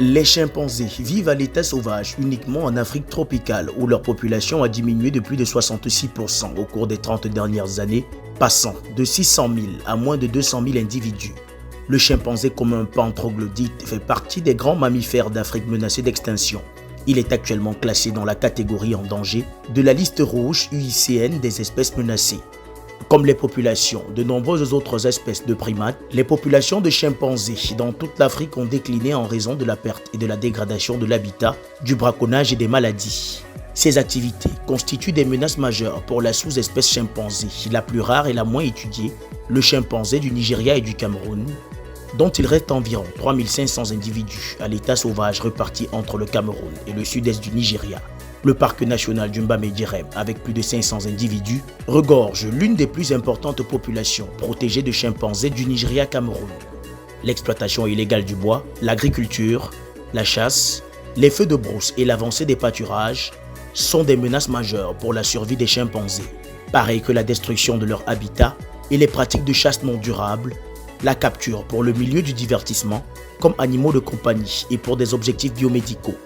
Les chimpanzés vivent à l'état sauvage uniquement en Afrique tropicale où leur population a diminué de plus de 66% au cours des 30 dernières années, passant de 600 000 à moins de 200 000 individus. Le chimpanzé commun pan-troglodyte fait partie des grands mammifères d'Afrique menacés d'extinction. Il est actuellement classé dans la catégorie en danger de la liste rouge UICN des espèces menacées. Comme les populations de nombreuses autres espèces de primates, les populations de chimpanzés dans toute l'Afrique ont décliné en raison de la perte et de la dégradation de l'habitat, du braconnage et des maladies. Ces activités constituent des menaces majeures pour la sous-espèce chimpanzé, la plus rare et la moins étudiée, le chimpanzé du Nigeria et du Cameroun, dont il reste environ 3500 individus à l'état sauvage repartis entre le Cameroun et le sud-est du Nigeria. Le parc national du Mbamé-Djerem, avec plus de 500 individus, regorge l'une des plus importantes populations protégées de chimpanzés du Nigeria-Cameroun. L'exploitation illégale du bois, l'agriculture, la chasse, les feux de brousse et l'avancée des pâturages sont des menaces majeures pour la survie des chimpanzés, pareil que la destruction de leur habitat et les pratiques de chasse non durables, la capture pour le milieu du divertissement comme animaux de compagnie et pour des objectifs biomédicaux.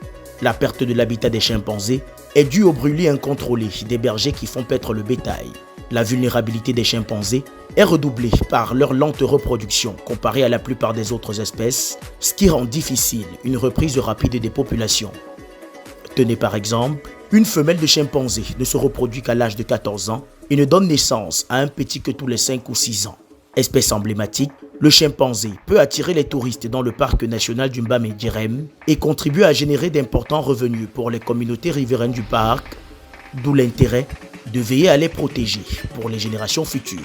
La perte de l'habitat des chimpanzés est due au brûlis incontrôlé des bergers qui font paître le bétail. La vulnérabilité des chimpanzés est redoublée par leur lente reproduction comparée à la plupart des autres espèces, ce qui rend difficile une reprise rapide des populations. Tenez par exemple, une femelle de chimpanzé ne se reproduit qu'à l'âge de 14 ans et ne donne naissance à un petit que tous les 5 ou 6 ans. Espèce emblématique, le chimpanzé peut attirer les touristes dans le parc national du Mbamé-Djerem et contribuer à générer d'importants revenus pour les communautés riveraines du parc, d'où l'intérêt de veiller à les protéger pour les générations futures.